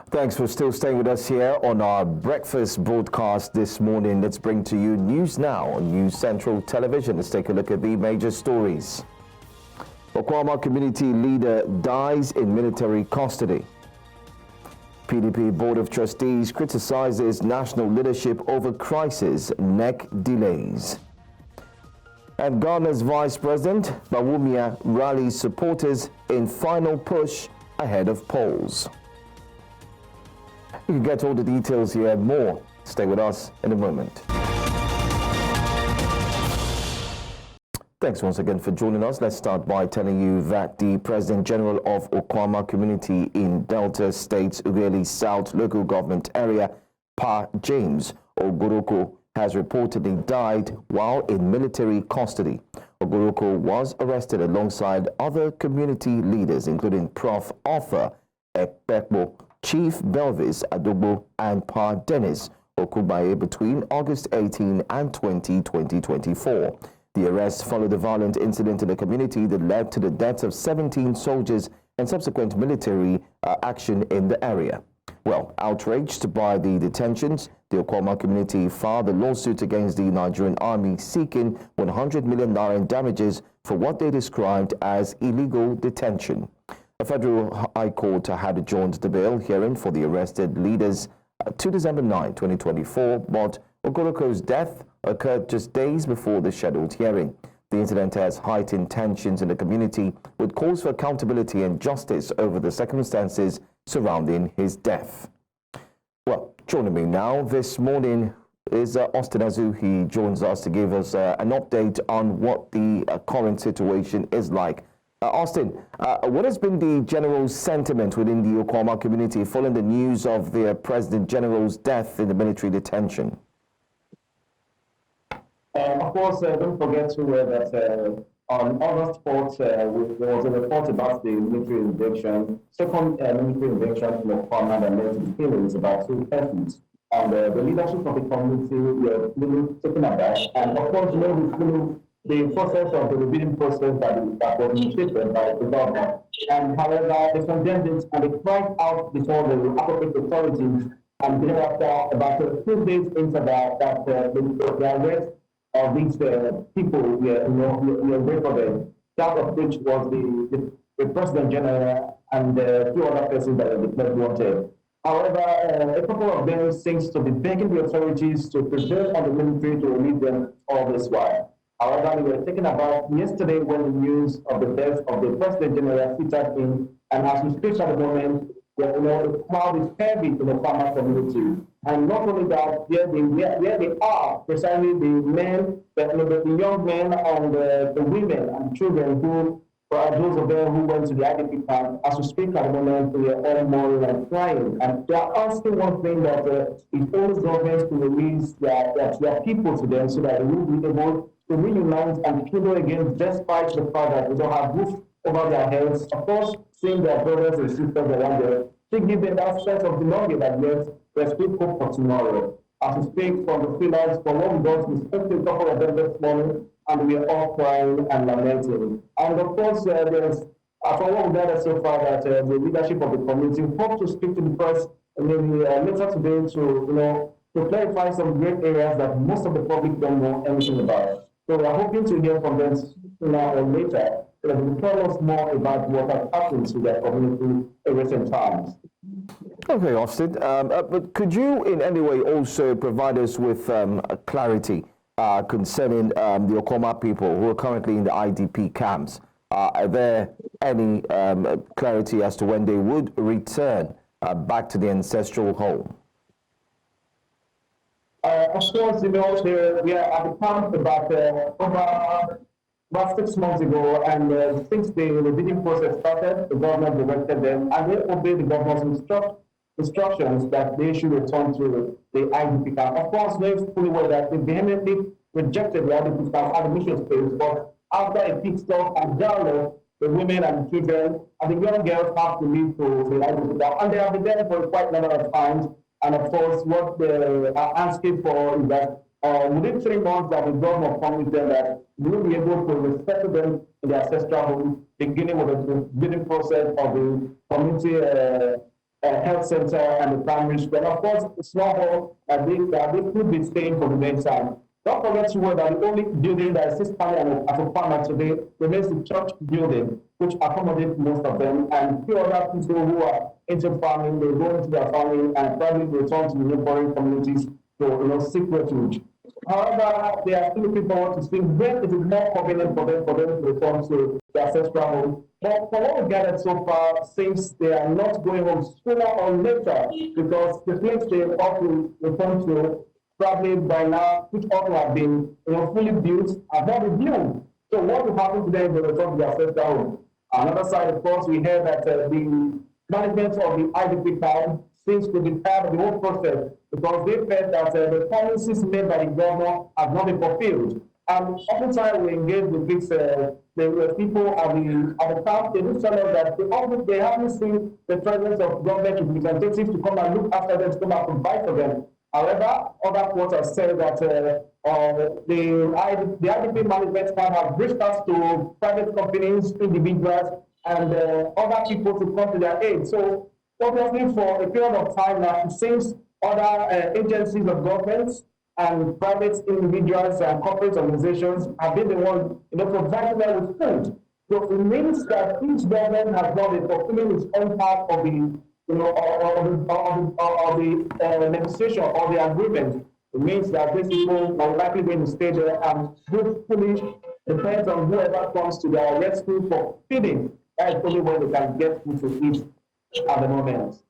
Thanks for still staying with us here on our breakfast broadcast this morning. Let's bring to you News Now on News Central Television. Let's take a look at the major stories. Okwama community leader dies in military custody. PDP Board of Trustees criticizes national leadership over crisis, NEC delays. And Ghana's Vice President Bawumia rallies supporters in final push ahead of polls. You can get all the details here and more. Stay with us in a moment. Thanks once again for joining us. Let's start by telling you that the President General of Okwama Community in Delta State's Ughelli South local government area, Pa James Ogoroko, has reportedly died while in military custody. Ogoroko was arrested alongside other community leaders, including Prof. Arthur Ekpekpo, Chief Belvis Adogbo, and Pa Dennis Okubaye between August 18 and 20, 2024. The arrest followed a violent incident in the community that led to the deaths of 17 soldiers and subsequent military action in the area. Well, outraged by the detentions, the Okwama community filed a lawsuit against the Nigerian army seeking 100 million naira in damages for what they described as illegal detention. A federal high court had adjourned the bail hearing for the arrested leaders to December 9, 2024, but Ogoroko's death occurred just days before the scheduled hearing. The incident has heightened tensions in the community, with calls for accountability and justice over the circumstances surrounding his death. Well, joining me now this morning is Austin Azu. He joins us to give us an update on what the current situation is like. Austin, what has been the general sentiment within the Okwama community following the news of the President General's death in the military detention? Of course, don't forget that on August 4th, there was a report about the military invasion, second military invasion in Okwama that led to the killings about 2 persons. And the leadership of the community were really taken aback. And of course, the process of the reviewing process that was initiated by the government. And however, they condemned it and they cried out before the appropriate authorities. And thereafter, about 2 days into that the arrest of these people were recorded. That of which was the President General and 2 other persons that were declared wanted. However, a couple of them seems to be begging the authorities to prevail on the military to release them all this while. However, we were taken aback yesterday when the news of the death of the President General filtered in, and as we speak at the moment, the crowd is heavy in the farmer community. And not only that, where they are, precisely the men, the young men and the women and children who, those of them who went to the IDP camp, as we speak at the moment, they are all mourning and crying. And they are asking one thing that if all governments to release their people to them so that they will be able to reunite and kindle again, despite the fact that they don't have roof over their heads. Of course, seeing their brothers and sisters around them, to give them that sense of belonging that yes, there's still hope for tomorrow. As we speak from the freelance, from what we got, we spoke to a couple of them this morning, and we are all crying and lamenting. And of course, there's, from what we gathered so far, that the leadership of the community hope to speak to the press maybe later today to clarify some great areas that most of the public don't know anything about. So we are hoping to hear from them now or later, so that they will tell us more about what has happened to their community in recent times. Okay, Austin, but could you in any way also provide us with clarity concerning the Okwama people who are currently in the IDP camps? Are there any clarity as to when they would return back to the ancestral home? Of course, we are at the camp about 6 months ago, and since the bidding process started, the government directed them, and they obeyed the government's instructions that they should return to the IDP camp. Of course, they fully aware that they vehemently rejected the IDP camp at the mission space, but after a pit stop and dialogue, the women and the children and the young girls have to leave to the IDP camp, and they have been there for quite a number of times. And of course, what they are asking for is that within 3 months that the government promised them that we will be able to respect them in their ancestral home, beginning with the bidding process of the community health center and the primary school. And of course, it's not all they could be staying for the meantime. Don't forget to that the only building that is still standing as a farmer today remains the church building, which accommodates most of them. And few other people who are into farming, they go into their farming and probably return to the neighboring communities to seek refuge. However, they are still looking forward to see when it is more convenient for them to return to their ancestral home. But from what we gathered so far, seems they are not going home sooner or later because the place they ought to return to probably by now, which ought to have been fully built, have not been built. So what will happen to them if they return to their ancestral home? Another side, of course, we heard that the management of the IDP camp seems to be part of the whole process because they felt that the policies made by the governor have not been fulfilled. And oftentimes we engage with these the people at the camp, they do tell us that they haven't seen the presence of government representatives to come and look after them, to come and provide for them. However, other quarters said that the IDP management can have reached out to private companies, individuals, and other people to come to their aid. So obviously for a period of time now, it seems other agencies of governments and private individuals and corporate organizations have been the ones providing them with food. So it means that each government has not been fulfilling its own part of the the negotiation or the agreement. It means that these people are likely going to stay there and hopefully depends on whoever comes to their rescue for feeding. That's only when they can get food to eat at the moment.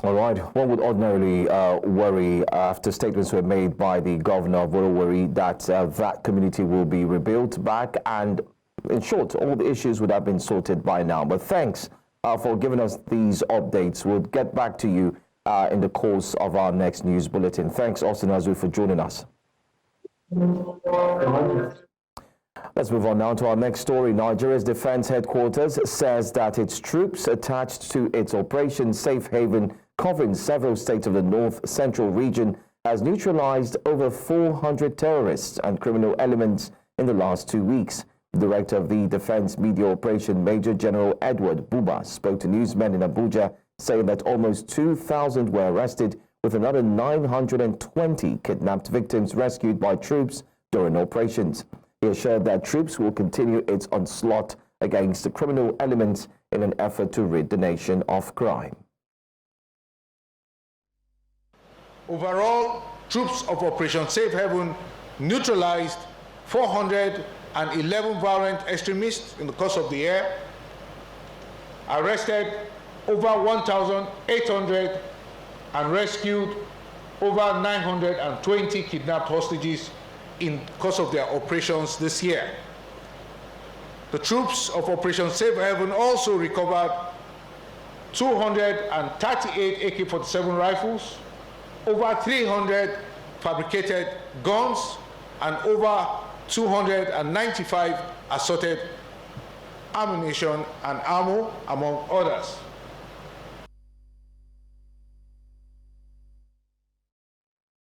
All right. One would ordinarily worry after statements were made by the governor of Worry that that community will be rebuilt back, and in short, all the issues would have been sorted by now. But thanks for giving us these updates. We'll get back to you in the course of our next news bulletin. Thanks, Austin Azu, for joining us. Let's move on now to our next story. Nigeria's defense headquarters says that its troops attached to its Operation Safe Haven, covering several states of the North Central region, has neutralized over 400 terrorists and criminal elements in the last 2 weeks. The director of the Defense Media Operation, Major General Edward Buba, spoke to newsmen in Abuja, saying that almost 2,000 were arrested, with another 920 kidnapped victims rescued by troops during operations. He assured that troops will continue its onslaught against the criminal elements in an effort to rid the nation of crime. Overall, troops of Operation Safe Haven neutralized 411 violent extremists in the course of the year, arrested over 1,800 and rescued over 920 kidnapped hostages in the course of their operations this year. The troops of Operation Safe Haven also recovered 238 AK-47 rifles, over 300 fabricated guns, and over 295 assorted ammunition and ammo, among others.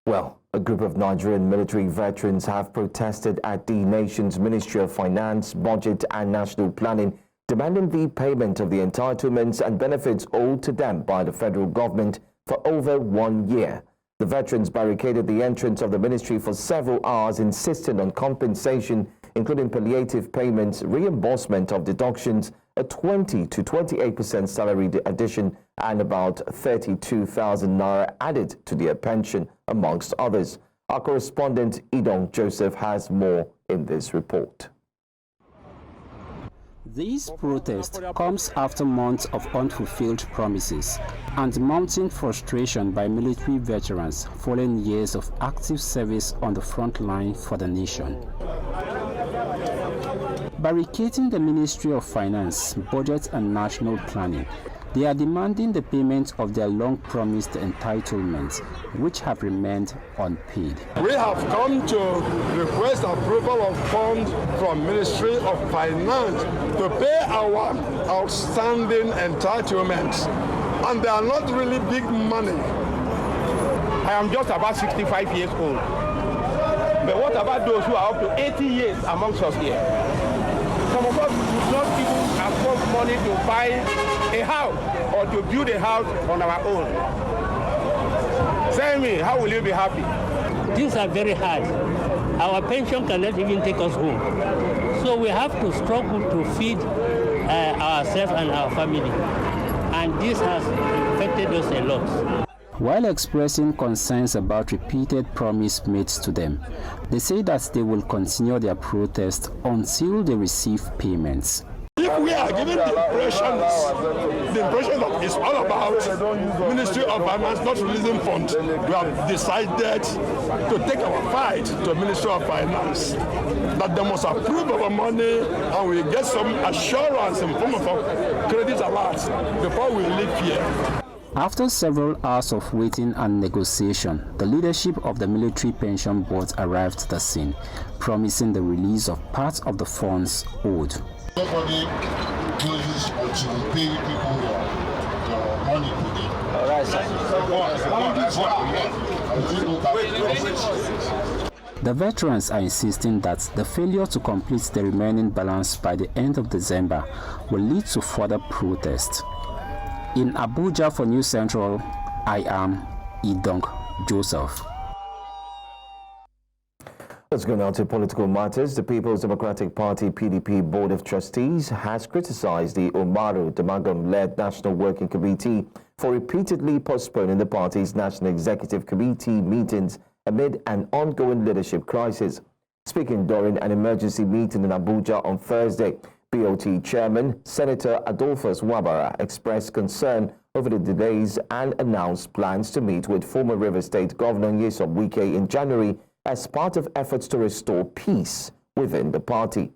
Well, a group of Nigerian military veterans have protested at the nation's Ministry of Finance, Budget and National Planning, demanding the payment of the entitlements and benefits owed to them by the federal government for over 1 year. The veterans barricaded the entrance of the ministry for several hours, insisting on compensation, including palliative payments, reimbursement of deductions, a 20 to 28% salary addition, and about 32,000 naira added to their pension, amongst others. Our correspondent Idong Joseph has more in this report. This protest comes after months of unfulfilled promises and mounting frustration by military veterans following years of active service on the front line for the nation. Barricading the Ministry of Finance, Budget and National Planning, they are demanding the payment of their long-promised entitlements, which have remained unpaid. We have come to request approval of funds from Ministry of Finance to pay our outstanding entitlements, and they are not really big money. I am just about 65 years old. But what about those who are up to 80 years amongst us here? Some of us do not even afford money to buy a house or to build a house on our own. Tell me, how will you be happy? Things are very hard. Our pension cannot even take us home. So we have to struggle to feed ourselves and our family. And this has affected us a lot. While expressing concerns about repeated promises made to them, they say that they will continue their protest until they receive payments. If we are given the impression that it's all about Ministry of Finance not releasing funds, we have decided to take our fight to Ministry of Finance, that they must approve our money and we get some assurance in form of a credit alert before we leave here. After several hours of waiting and negotiation, the leadership of the Military Pension Board arrived at the scene, promising the release of part of the funds owed. Nobody closes until we pay people their money to them. All right, sir. The veterans are insisting that the failure to complete the remaining balance by the end of December will lead to further protests. In Abuja for News Central, I am Idong Joseph. Let's go now to political matters. The People's Democratic Party (PDP) Board of Trustees has criticized the Umaru Damagum-led National Working Committee for repeatedly postponing the party's National Executive Committee meetings amid an ongoing leadership crisis. Speaking during an emergency meeting in Abuja on Thursday, BOT Chairman Senator Adolphus Wabara expressed concern over the delays and announced plans to meet with former Rivers State Governor Nyesom Wike in January as part of efforts to restore peace within the party.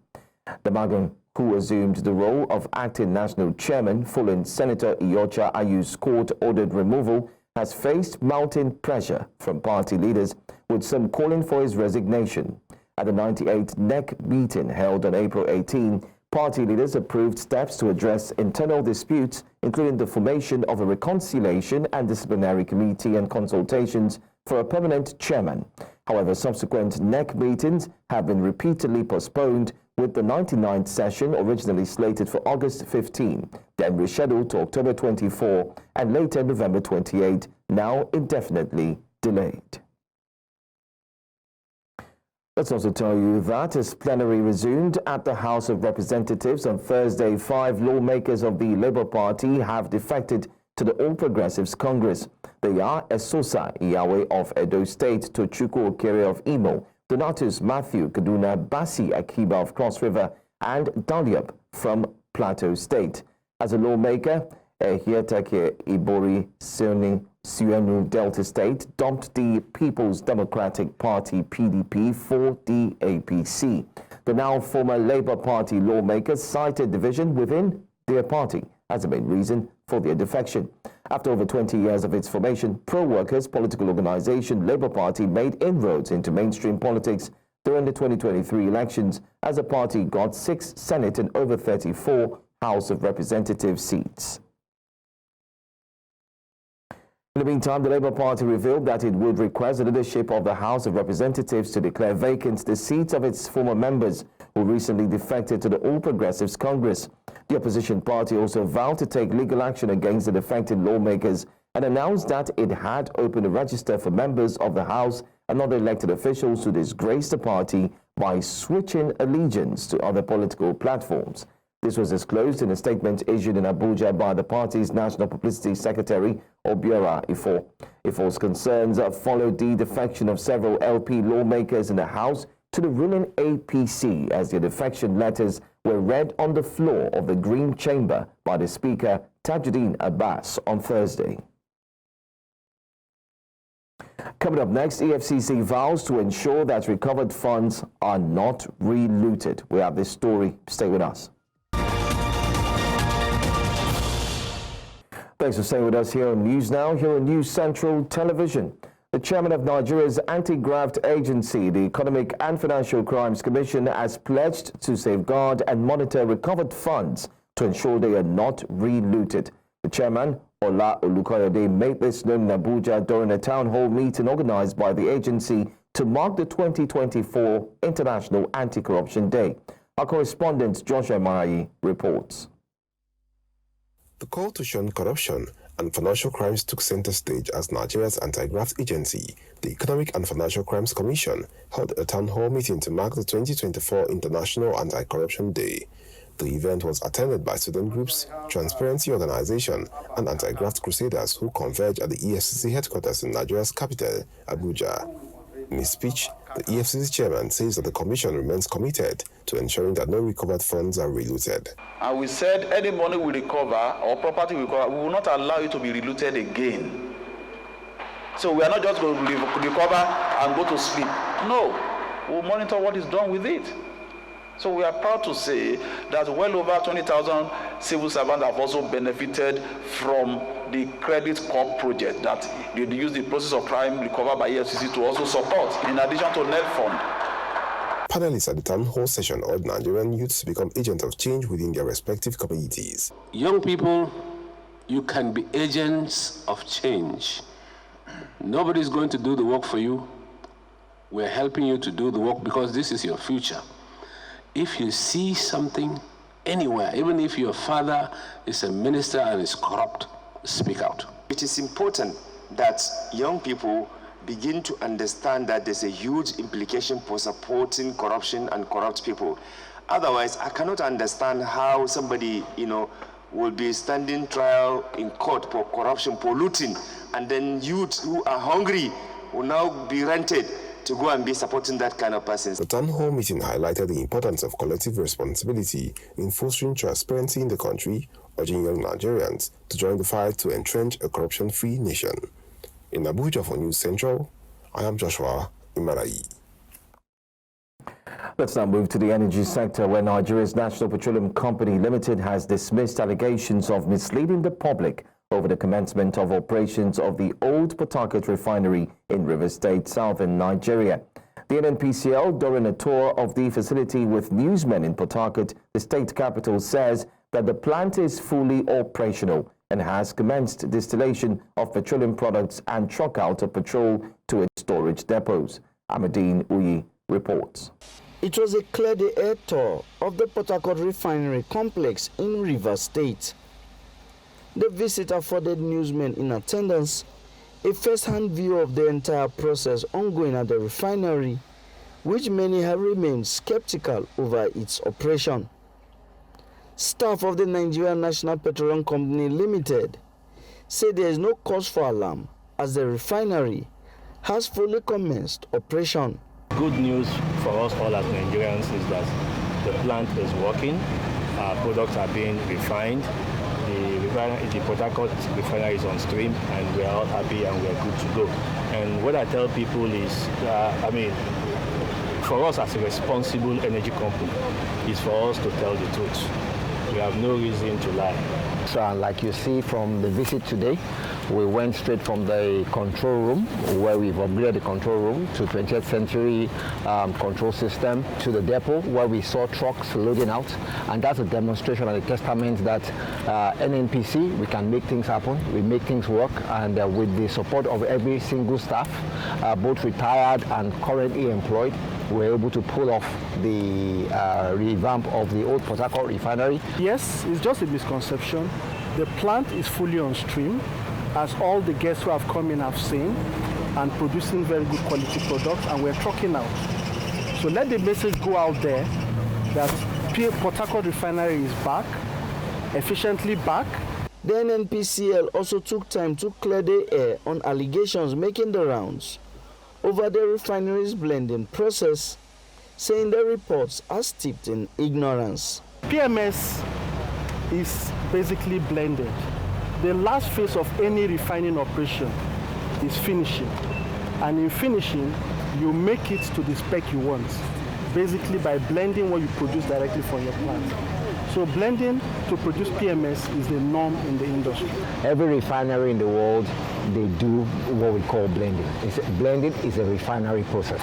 Damagum, who assumed the role of acting national chairman following Senator Iyorchia Ayu's court-ordered removal, has faced mounting pressure from party leaders, with some calling for his resignation. At the 98th NEC meeting held on April 18, party leaders approved steps to address internal disputes, including the formation of a reconciliation and disciplinary committee and consultations for a permanent chairman. However, subsequent NEC meetings have been repeatedly postponed, with the 99th session originally slated for August 15, then rescheduled to October 24 and later November 28, now indefinitely delayed. Let's also tell you that as plenary resumed at the House of Representatives on Thursday, 5 lawmakers of the Labour Party have defected to the All Progressives Congress. They are Esosa Iyawe of Edo State, Tochukwu Okere of Imo, Donatus Matthew Kaduna Basi Akiba of Cross River, and Daliop from Plateau State. As a lawmaker, Ehietake Ibori Sienu Delta State dumped the People's Democratic Party (PDP) for the APC. The now former Labour Party lawmakers cited division within their party as the main reason for their defection. After over 20 years of its formation, pro-workers political organization Labour Party made inroads into mainstream politics during the 2023 elections as the party got 6 Senate and over 34 House of Representatives seats. In the meantime, the Labour Party revealed that it would request the leadership of the House of Representatives to declare vacant the seats of its former members who recently defected to the All Progressives Congress. The opposition party also vowed to take legal action against the defected lawmakers and announced that it had opened a register for members of the House and other elected officials who disgraced the party by switching allegiance to other political platforms. This was disclosed in a statement issued in Abuja by the party's National Publicity Secretary, Obiora Ifo. Ifo's concerns followed the defection of several LP lawmakers in the House to the ruling APC as their defection letters were read on the floor of the Green Chamber by the Speaker, Tajuddin Abbas, on Thursday. Coming up next, EFCC vows to ensure that recovered funds are not re-looted. We have this story. Stay with us. Thanks for staying with us here on News Now, here on News Central Television. The chairman of Nigeria's anti-graft agency, the Economic and Financial Crimes Commission, has pledged to safeguard and monitor recovered funds to ensure they are not re-looted. The chairman, Ola Olukoyede, made this known in Abuja during a town hall meeting organized by the agency to mark the 2024 International Anti-Corruption Day. Our correspondent Joshua Marayi reports. The call to shun corruption and financial crimes took center stage as Nigeria's anti-graft agency, the Economic and Financial Crimes Commission, held a town hall meeting to mark the 2024 International Anti-Corruption Day. The event was attended by student groups, Transparency Organization, and anti-graft crusaders who converged at the EFCC headquarters in Nigeria's capital, Abuja. In his speech, the EFCC chairman says that the commission remains committed to ensuring that no recovered funds are relooted. And we said any money we recover or property we recover, we will not allow it to be relooted again. So we are not just going to recover and go to sleep. No, we'll monitor what is done with it. So we are proud to say that well over 20,000 civil servants have also benefited from the Credit Corp project that they use the process of crime recovered by EFCC to also support, in addition to net fund. Panelists at the town hall session urged Nigerian youths to become agents of change within their respective communities. Young people, you can be agents of change. Nobody's going to do the work for you. We're helping you to do the work because this is your future. If you see something anywhere, even if your father is a minister and is corrupt, speak out. It is important that young people begin to understand that there's a huge implication for supporting corruption and corrupt people. Otherwise, I cannot understand how somebody, will be standing trial in court for corruption, for looting, and then youth who are hungry will now be rented to go and be supporting that kind of person. The town hall meeting highlighted the importance of collective responsibility in fostering transparency in the country, urging young Nigerians to join the fight to entrench a corruption-free nation. In Abuja for News Central, I am Joshua Imarayi. Let's now move to the energy sector, where Nigeria's National Petroleum Company Limited has dismissed allegations of misleading the public over the commencement of operations of the old Port Harcourt refinery in Rivers State, southern Nigeria. The NNPCL, during a tour of the facility with newsmen in Port Harcourt, the state capital, says that the plant is fully operational and has commenced distillation of petroleum products and truck out of petrol to its storage depots. Ahmadine Uyi reports. It was a clear day air tour of the Port Harcourt refinery complex in Rivers State. The visit afforded newsmen in attendance a first-hand view of the entire process ongoing at the refinery, which many have remained skeptical over its operation. Staff of the Nigerian National Petroleum Company Limited say there is no cause for alarm as the refinery has fully commenced operation. Good news for us all as Nigerians is that the plant is working, our products are being refined, the Port Harcourt refinery is on stream, and we are all happy and we are good to go. And what I tell people is, for us as a responsible energy company, is for us to tell the truth. We have no reason to lie. So like you see from the visit today, we went straight from the control room, where we've upgraded the control room to 20th century control system, to the depot where we saw trucks loading out. And that's a demonstration and a testament that NNPC, we can make things happen, we make things work, and with the support of every single staff, both retired and currently employed, we're able to pull off the revamp of the old Port Harcourt refinery. Yes, it's just a misconception. The plant is fully on stream, as all the guests who have come in have seen, and producing very good quality products, and we're trucking out. So let the message go out there that Port Harcourt refinery is back, efficiently back. The NNPCL also took time to clear the air on allegations making the rounds over the refinery's blending process, saying the reports are steeped in ignorance. PMS is basically blended. The last phase of any refining operation is finishing. And in finishing, you make it to the spec you want, basically by blending what you produce directly from your plant. So blending to produce PMS is the norm in the industry. Every refinery in the world, they do what we call blending. Blending is a refinery process.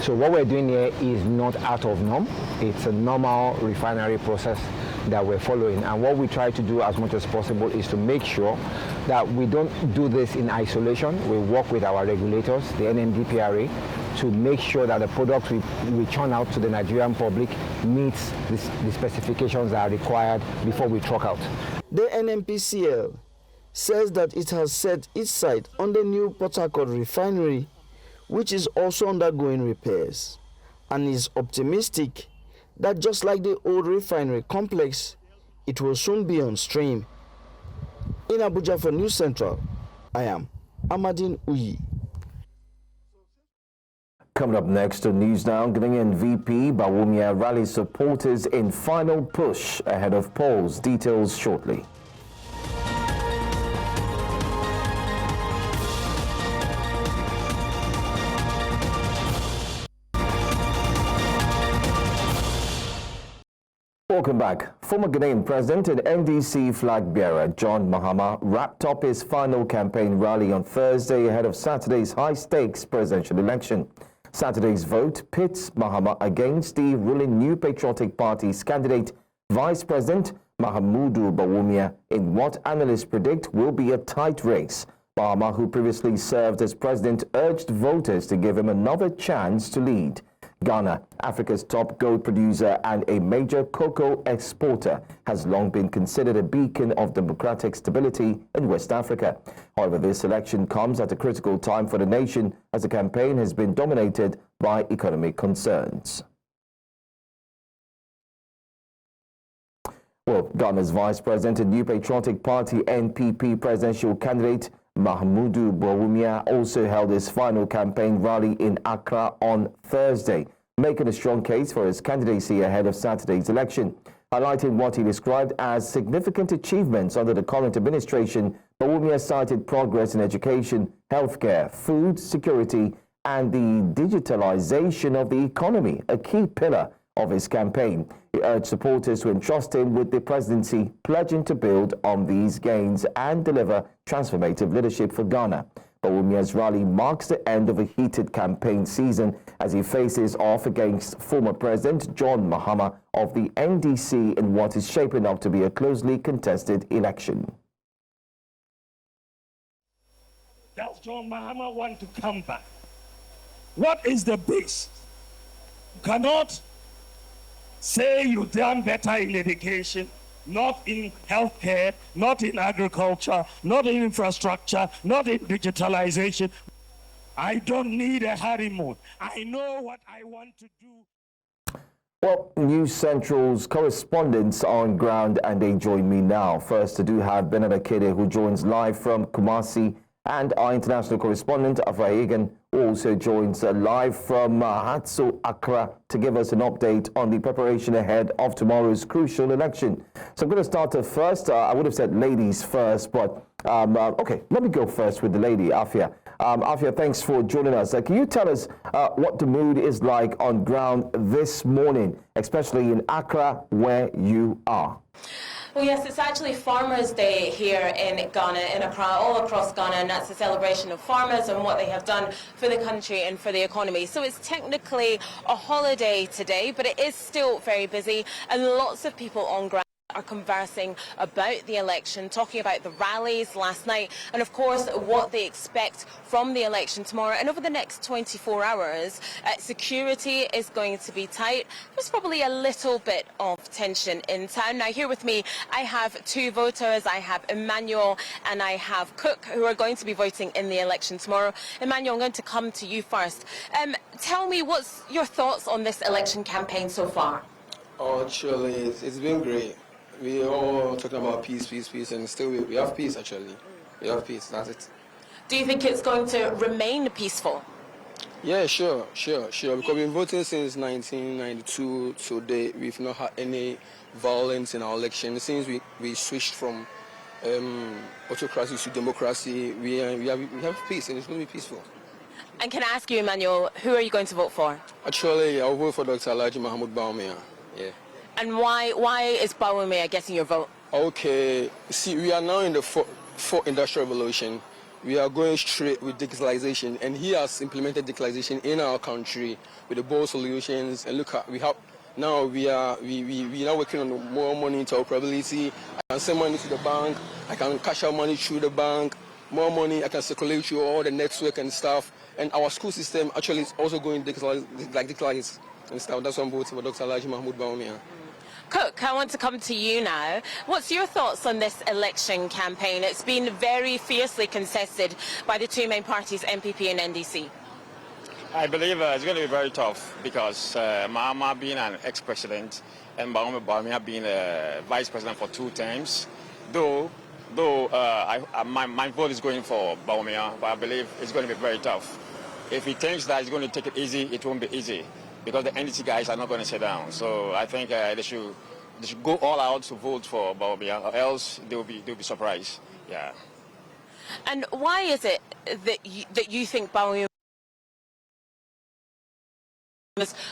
So what we're doing here is not out of norm. It's a normal refinery process that we're following. And what we try to do as much as possible is to make sure that we don't do this in isolation. We work with our regulators, the NMDPRA, to make sure that the products we churn out to the Nigerian public meets the specifications that are required before we truck out. The NNPCL says that it has set its sight on the new Port Harcourt refinery, which is also undergoing repairs, and is optimistic that just like the old refinery complex, it will soon be on stream. In Abuja for News Central, I am Amadine Uyi. Coming up next to News Now, Ghanaian VP Bawumia rallies supporters in final push ahead of polls. Details shortly. Welcome back. Former Ghanaian President and NDC flag bearer John Mahama wrapped up his final campaign rally on Thursday ahead of Saturday's high-stakes presidential election. Saturday's vote pits Mahama against the ruling New Patriotic Party's candidate, Vice President Mahamudu Bawumia, in what analysts predict will be a tight race. Mahama, who previously served as president, urged voters to give him another chance to lead. Ghana, Africa's top gold producer and a major cocoa exporter, has long been considered a beacon of democratic stability in West Africa. However, this election comes at a critical time for the nation as the campaign has been dominated by economic concerns. Well, Ghana's Vice President and New Patriotic Party NPP presidential candidate Mahamudu Bawumia also held his final campaign rally in Accra on Thursday, making a strong case for his candidacy ahead of Saturday's election. Highlighting what he described as significant achievements under the current administration, Bawumia cited progress in education, healthcare, food security, and the digitalization of the economy, a key pillar of his campaign. He urged supporters to entrust him with the presidency, pledging to build on these gains and deliver transformative leadership for Ghana. Bawumia's rally marks the end of a heated campaign season as he faces off against former President John Mahama of the NDC in what is shaping up to be a closely contested election. Does John Mahama want to come back? What is the base? You cannot say you've done better in education, not in healthcare, not in agriculture, not in infrastructure, not in digitalization. I don't need a honeymoon. I know what I want to do. Well, News Central's correspondents are on ground and they join me now. First, I do have Bernard Akede, who joins live from Kumasi, and our international correspondent, Afra Egan, also joins live from Hatso, Accra, to give us an update on the preparation ahead of tomorrow's crucial election. So I'm going to start first. I would have said ladies first, but okay, let me go first with the lady, Afia. Afia, thanks for joining us. Can you tell us what the mood is like on ground this morning, especially in Accra, where you are? Well, yes, it's actually Farmers' Day here in Ghana, in Accra, all across Ghana, and that's a celebration of farmers and what they have done for the country and for the economy. So it's technically a holiday today, but it is still very busy, and lots of people on ground are conversing about the election, talking about the rallies last night, and of course what they expect from the election tomorrow. And over the next 24 hours, security is going to be tight. There's probably a little bit of tension in town. Now, here with me, I have two voters. I have Emmanuel and I have Cook, who are going to be voting in the election tomorrow. Emmanuel, I'm going to come to you first. Tell me, what's your thoughts on this election campaign so far? Oh, actually, it's been great. We all talking about peace, and still we have peace, actually. We have peace, that's it. Do you think it's going to remain peaceful? Yeah, sure. Because we've been voting since 1992 to date. We've not had any violence in our election. Since we switched from autocracy to democracy, we have peace, and it's going to be peaceful. And can I ask you, Emmanuel, who are you going to vote for? Actually, I'll vote for Dr. Alhaji Mahamudu Bawumia. Yeah. And why is Bawumia getting your vote? Okay, see, we are now in the fourth industrial revolution. We are going straight with digitalization, and he has implemented digitalization in our country with the bold solutions. And look, we are now working on more money interoperability. I can send money to the bank. I can cash out money through the bank. More money, I can circulate through all the network and stuff. And our school system actually is also going digitalized and stuff. That's why I'm voting for Dr. Alhaji Mahamudu Bawumia. Cook, I want to come to you now. What's your thoughts on this election campaign? It's been very fiercely contested by the two main parties, MPP and NDC. I believe it's going to be very tough because Mahama being an ex-president and Bawumia being a vice president for 2 terms, though my vote is going for Bawumia, but I believe it's going to be very tough. If he thinks that he's going to take it easy, it won't be easy because the NDC guys are not going to sit down. So I think they should go all out to vote for Bawumia, or else they'll be surprised. Yeah. And why is it that you think Bawumia?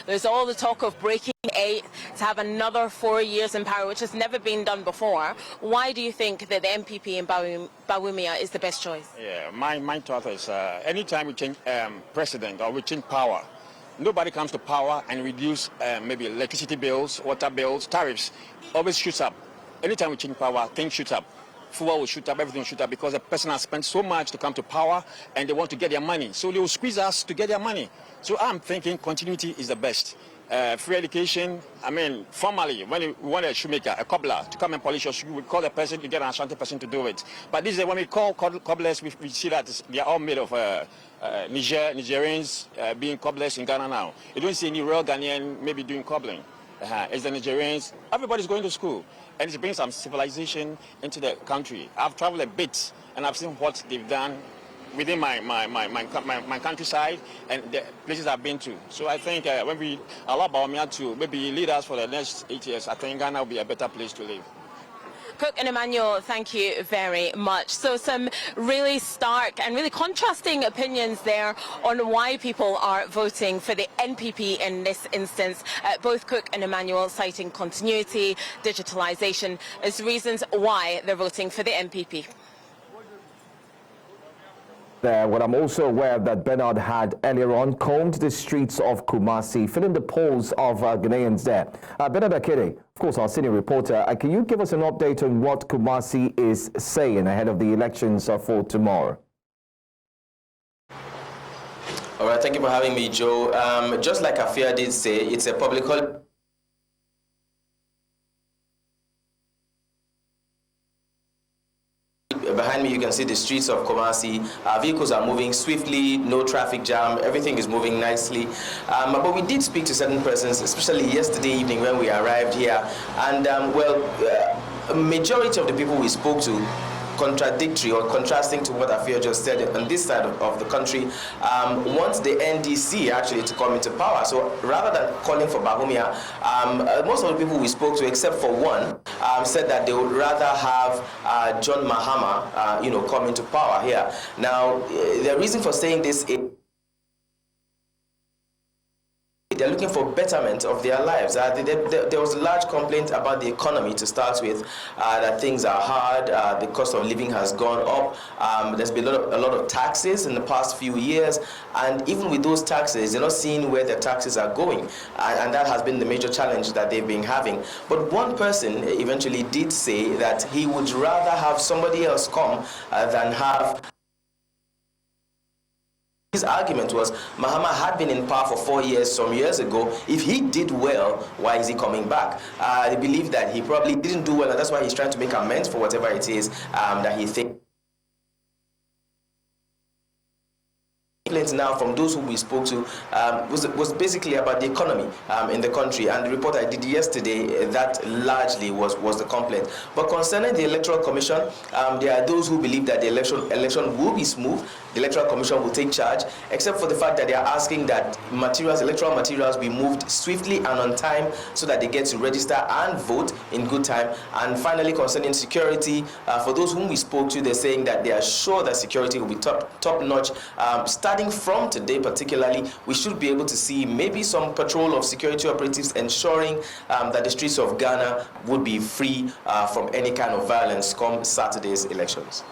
There's all the talk of breaking 8 to have another 4 years in power, which has never been done before. Why do you think that the MPP in Bawumia is the best choice? Yeah, my thought is anytime we change president or we change power, nobody comes to power and reduce maybe electricity bills, water bills, tariffs. Always shoots up. Anytime we change power, things shoot up. Fuel will shoot up, everything will shoot up because the person has spent so much to come to power and they want to get their money. So they will squeeze us to get their money. So I'm thinking continuity is the best. Free education, I mean, formally, when we want a shoemaker, a cobbler, to come and polish your shoe, we call the person, you get an Ashanti person to do it. But this is when we call cobblers, we see that they are all made of Nigerians being cobblers in Ghana now. You don't see any real Ghanaian maybe doing cobbling. It's the Nigerians. Everybody's going to school. And it's bringing some civilization into the country. I've traveled a bit, and I've seen what they've done within my countryside and the places I've been to. So I think when we allow Bawumia to maybe lead us for the next 8 years, I think Ghana will be a better place to live. Cook and Emmanuel, thank you very much. So some really stark and really contrasting opinions there on why people are voting for the NPP in this instance. Both Cook and Emmanuel citing continuity, digitalization as reasons why they're voting for the NPP. What I'm also aware that Bernard had earlier on combed the streets of Kumasi, filling the polls of Ghanaians there. Bernard Akede, of course, our senior reporter, can you give us an update on what Kumasi is saying ahead of the elections for tomorrow? All right, thank you for having me, Joe. Just like Afia did say, it's a public holiday. Behind me, you can see the streets of Kumasi. Vehicles are moving swiftly, no traffic jam, everything is moving nicely. But we did speak to certain persons, especially yesterday evening when we arrived here. And, a majority of the people we spoke to, contradictory or contrasting to what Afia just said on this side of the country, wants the NDC actually to come into power. So rather than calling for Bawumia, most of the people we spoke to, except for one, said that they would rather have John Mahama, come into power here. Now, the reason for saying this is they're looking for betterment of their lives. There was a large complaint about the economy to start with, that things are hard, the cost of living has gone up, there's been a lot of taxes in the past few years, and even with those taxes, they're not seeing where the taxes are going, and that has been the major challenge that they've been having. But one person eventually did say that he would rather have somebody else come than have. His argument was Mahama had been in power for 4 years some years ago. If he did well, why is he coming back? They believe that he probably didn't do well, and that's why he's trying to make amends for whatever it is that he thinks. Now from those who we spoke to was basically about the economy in the country, and the report I did yesterday, that largely was the complaint. But concerning the Electoral Commission, there are those who believe that the election will be smooth. The Electoral Commission will take charge, except for the fact that they are asking that electoral materials be moved swiftly and on time so that they get to register and vote in good time. And finally, concerning security, for those whom we spoke to, they're saying that they are sure that security will be top-notch. Starting from today particularly, we should be able to see maybe some patrol of security operatives ensuring that the streets of Ghana would be free from any kind of violence come Saturday's elections.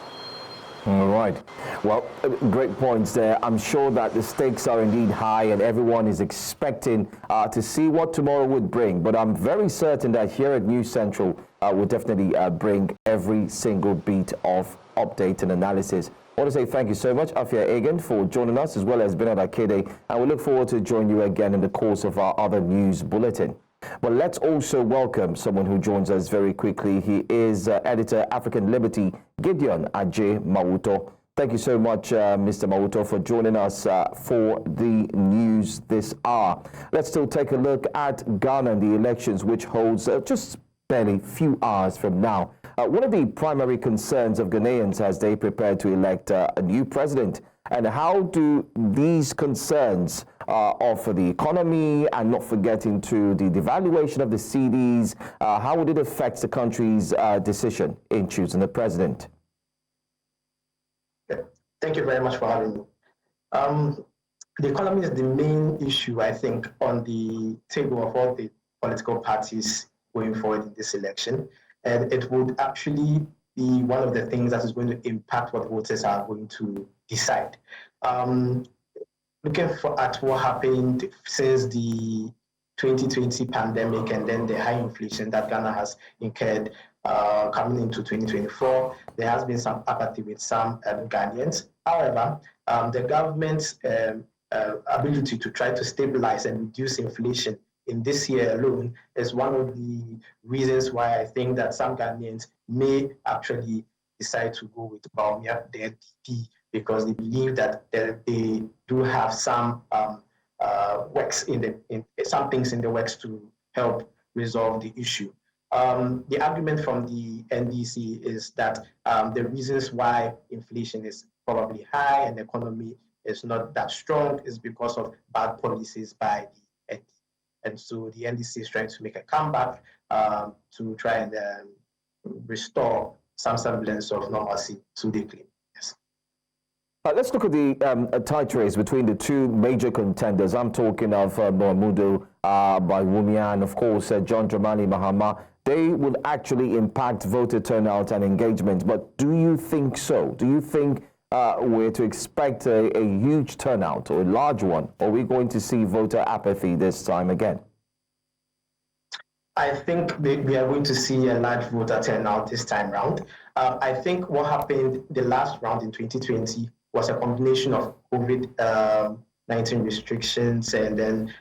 All right. Well, great points there. I'm sure that the stakes are indeed high and everyone is expecting to see what tomorrow would bring. But I'm very certain that here at News Central, we'll definitely bring every single bit of update and analysis. I want to say thank you so much, Afia Egan, for joining us, as well as Bernard Akede. And we look forward to join you again in the course of our other news bulletin. But let's also welcome someone who joins us very quickly. He is editor, African Liberty, Gideon Ajay Mawuto. Thank you so much, Mr. Mawuto, for joining us for the news this hour. Let's still take a look at Ghana and the elections, which holds just barely few hours from now. What are the primary concerns of Ghanaians as they prepare to elect a new president? And how do these concerns of the economy and not forgetting to the devaluation of the cedis, how would it affect the country's decision in choosing the president? Thank you very much for having me. The economy is the main issue, I think, on the table of all the political parties going forward in this election. And it would actually be one of the things that is going to impact what voters are going to decide. Looking at what happened since the 2020 pandemic and then the high inflation that Ghana has incurred coming into 2024, there has been some apathy with some Ghanaians. However, the government's ability to try to stabilize and reduce inflation in this year alone is one of the reasons why I think that some Ghanaians may actually decide to go with Bawumia, the NPP, because they believe that they do have some works some things in the works to help resolve the issue. The argument from the NDC is that the reasons why inflation is probably high and the economy is not that strong is because of bad policies by the NDC. And so the NDC is trying to make a comeback to try and restore some semblance of normalcy, so they claim. Yes. Let's look at the tight race between the two major contenders. I'm talking of Mohamudu Bawumia and, of course, John Dramani Mahama. They will actually impact voter turnout and engagement. But do you think so? Do you think we're to expect a huge turnout or a large one? Or are we going to see voter apathy this time again? I think we are going to see a large voter turnout this time round. I think what happened the last round in 2020 was a combination of COVID-19 restrictions and then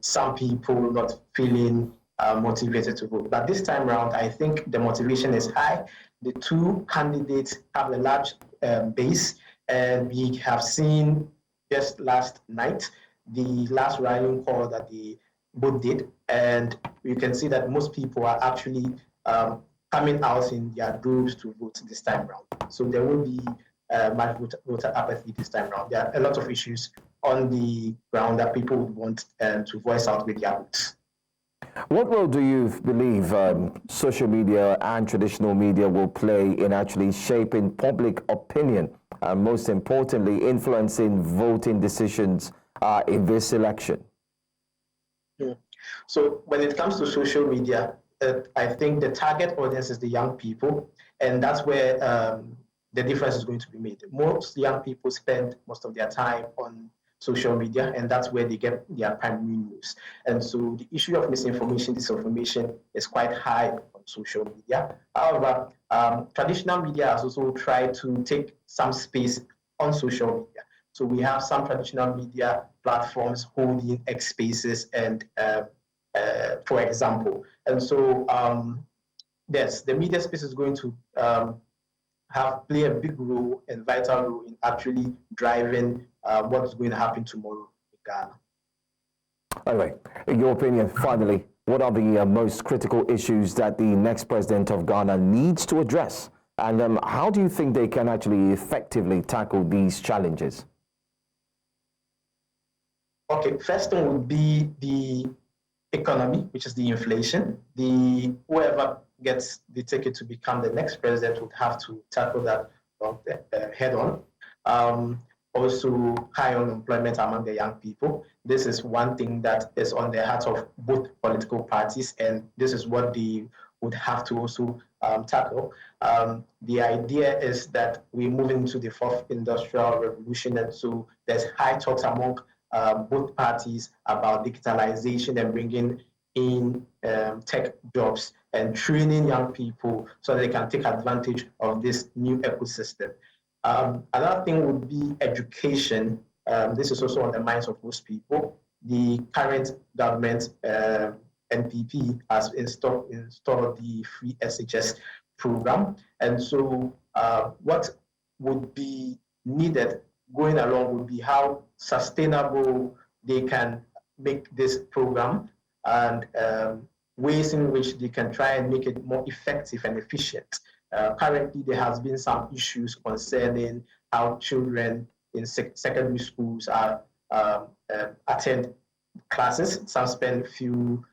some people not feeling motivated to vote. But this time around, I think the motivation is high. The two candidates have a large base, and we have seen just last night the last rallying call that they both did, and you can see that most people are actually coming out in their droves to vote this time around. So there will be much voter apathy this time around. There are a lot of issues on the ground that people would want to voice out with their votes. What role do you believe social media and traditional media will play in actually shaping public opinion and, most importantly, influencing voting decisions in this election? So when it comes to social media, I think the target audience is the young people, and that's where the difference is going to be made. Most young people spend most of their time on social media, and that's where they get their primary news. And so the issue of misinformation, disinformation is quite high on social media. However, traditional media has also tried to take some space on social media. So we have some traditional media platforms holding X spaces and for example. And so yes, the media space is going to play a big role and vital role in actually driving what is going to happen tomorrow in Ghana. Anyway, in your opinion, finally, what are the most critical issues that the next president of Ghana needs to address? And how do you think they can actually effectively tackle these challenges? Okay, first one would be the economy, which is the inflation. Whoever gets the ticket to become the next president would have to tackle that head on. Also, high unemployment among the young people. This is one thing that is on the heart of both political parties, and this is what they would have to also tackle. The idea is that we move into the fourth industrial revolution, and so there's high talks among both parties about digitalization and bringing in tech jobs and training young people so that they can take advantage of this new ecosystem. Another thing would be education. This is also on the minds of most people. The current government NPP has installed the free SHS program. And so what would be needed going along would be how sustainable they can make this program and ways in which they can try and make it more effective and efficient. Currently, there has been some issues concerning how children in secondary schools are attend classes. Some spend few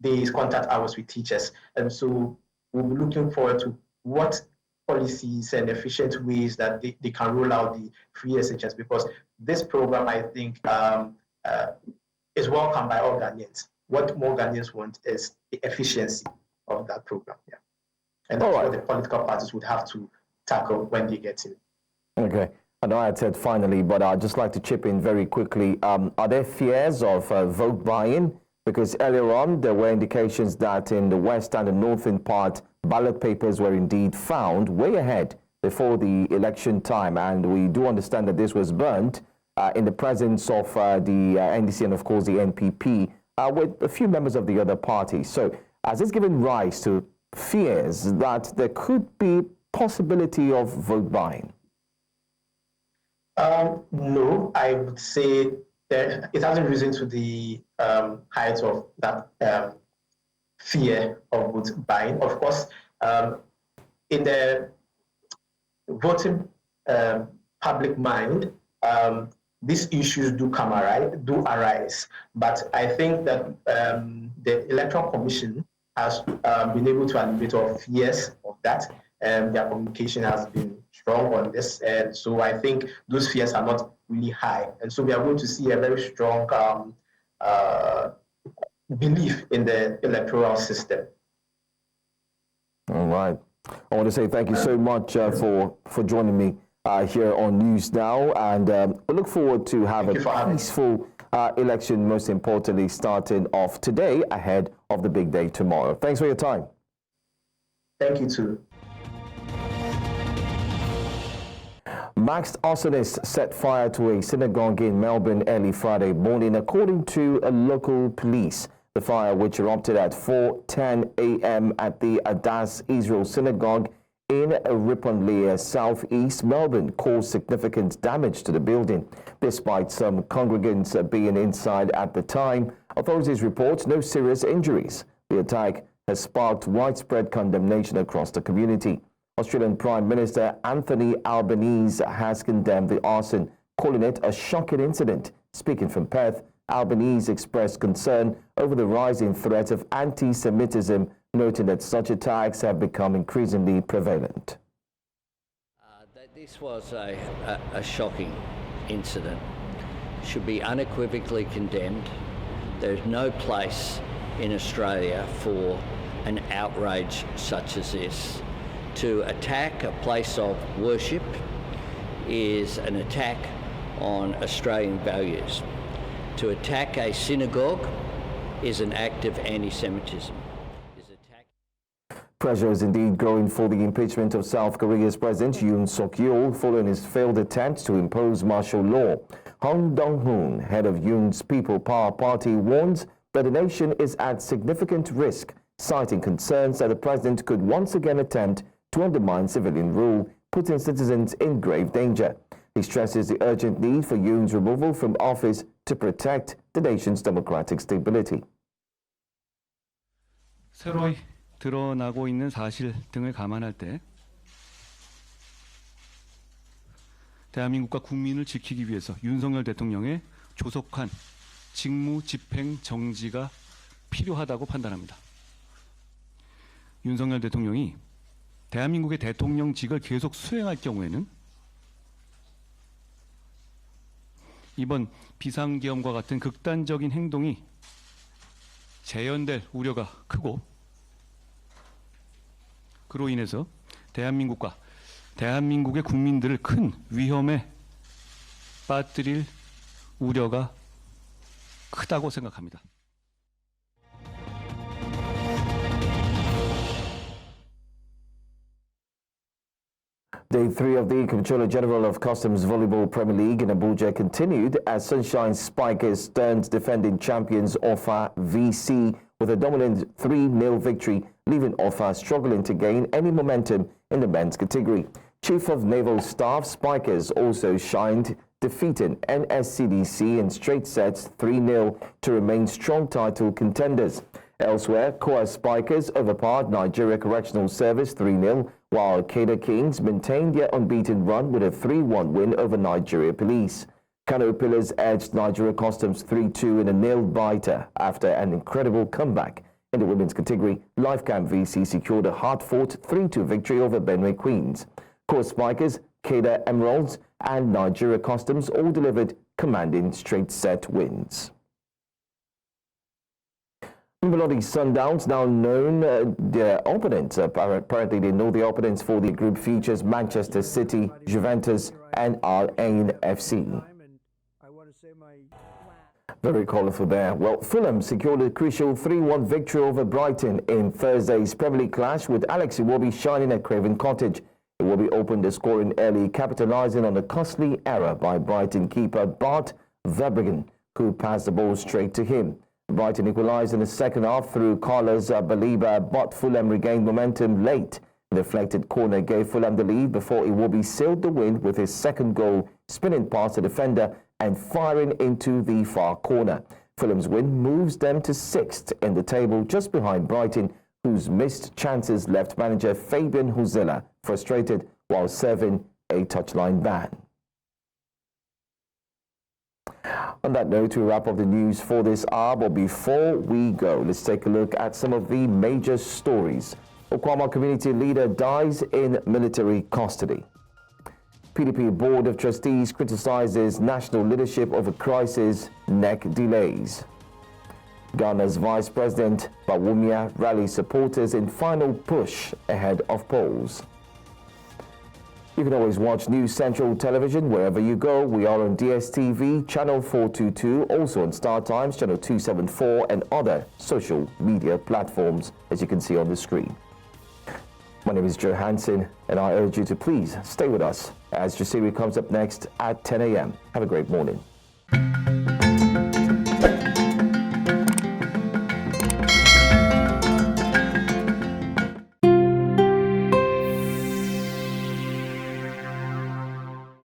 days, contact hours with teachers. And so we'll be looking forward to what policies and efficient ways that they can roll out the free SHS, because this program, I think, is welcomed by all Ghanaians. What more Ghanaians want is the efficiency of that program. Yeah. And that's what the political parties would have to tackle when they get in. Okay. I know I had said finally, but I'd just like to chip in very quickly. Are there fears of vote buying? Because earlier on, there were indications that in the west and the northern part, ballot papers were indeed found way ahead before the election time. And we do understand that this was burnt in the presence of the NDC and, of course, the NPP with a few members of the other parties. So has this given rise to fears that there could be possibility of vote buying? No, I would say that it hasn't risen to the height of that fear of vote buying. Of course, in the voting public mind, these issues do arise. But I think that the Electoral Commission has been able to alleviate all fears of that. Their communication has been strong on this, and so I think those fears are not really high. And so we are going to see a very strong belief in the electoral system. All right. I want to say thank you so much for joining me here on News Now, and we look forward to have a peaceful election, most importantly, starting off today ahead of the big day tomorrow. Thanks for your time. Thank you too. Masked arsonists set fire to a synagogue in Melbourne early Friday morning, according to a local police. The fire, which erupted at 4:10 a.m. at the Adas Israel Synagogue in Riponlea, southeast Melbourne, caused significant damage to the building. Despite some congregants being inside at the time, authorities report no serious injuries. The attack has sparked widespread condemnation across the community. Australian Prime Minister Anthony Albanese has condemned the arson, calling it a shocking incident. Speaking from Perth, Albanese expressed concern over the rising threat of anti-Semitism, noting that such attacks have become increasingly prevalent. This was a shocking incident. Should be unequivocally condemned. There's no place in Australia for an outrage such as this. To attack a place of worship is an attack on Australian values. To attack a synagogue is an act of anti-Semitism. Pressure is indeed growing for the impeachment of South Korea's President Yoon Suk-yeol following his failed attempt to impose martial law. Hong Dong-hoon, head of Yoon's People Power Party, warns that the nation is at significant risk, citing concerns that the president could once again attempt to undermine civilian rule, putting citizens in grave danger. He stresses the urgent need for Yoon's removal from office to protect the nation's democratic stability. 새로이 드러나고 있는 사실 등을 감안할 때 대한민국과 국민을 지키기 위해서 윤석열 대통령의 조속한 직무 집행 정지가 필요하다고 판단합니다. 윤석열 대통령이 대한민국의 대통령직을 계속 수행할 경우에는 이번 비상계엄과 같은 극단적인 행동이 재현될 우려가 크고 그로 인해서 대한민국과 대한민국의 국민들을 큰 위험에 빠뜨릴 우려가 크다고 생각합니다. Day 3 of the Comptroller General of Customs Volleyball Premier League in Abuja continued as Sunshine Spikers turned defending champions Offa VC with a dominant 3-0 victory, leaving Offa struggling to gain any momentum in the men's category. Chief of Naval Staff Spikers also shined, defeating NSCDC in straight sets 3-0 to remain strong title contenders. Elsewhere, Koa Spikers overpowered Nigeria Correctional Service 3-0, while Keda Kings maintained their unbeaten run with a 3-1 win over Nigeria Police. Kano Pillars edged Nigeria Customs 3-2 in a nail-biter after an incredible comeback. In the women's category, Lifecam VC secured a hard-fought 3-2 victory over Benue Queens. Core Spikers, Keda Emeralds, and Nigeria Customs all delivered commanding straight-set wins. Melody Sundowns now known their opponents. Apparently, they know the opponents for the group features Manchester City, Juventus, and Al Ain FC. Very colourful there. Well, Fulham secured a crucial 3-1 victory over Brighton in Thursday's Premier League clash, with Alex Iwobi shining at Craven Cottage. Iwobi opened the scoring early, capitalising on a costly error by Brighton keeper Bart Verbruggen, who passed the ball straight to him. Brighton equalised in the second half through Carlos Baliba, but Fulham regained momentum late. The deflected corner gave Fulham the lead before Iwobi sealed the win with his second goal, spinning past the defender and firing into the far corner. Fulham's win moves them to 6th in the table, just behind Brighton, whose missed chances left manager Fabian Huzela frustrated while serving a touchline ban. On that note, we wrap up the news for this hour, but before we go, let's take a look at some of the major stories. Okwama community leader dies in military custody. PDP Board of Trustees criticizes national leadership over crisis, NEC delays. Ghana's Vice President Bawumia rallies supporters in final push ahead of polls. You can always watch News Central Television wherever you go. We are on DSTV, channel 422, also on Star Times, channel 274, and other social media platforms, as you can see on the screen. My name is Joe Hansen, and I urge you to please stay with us as Jasiri comes up next at 10 a.m. Have a great morning.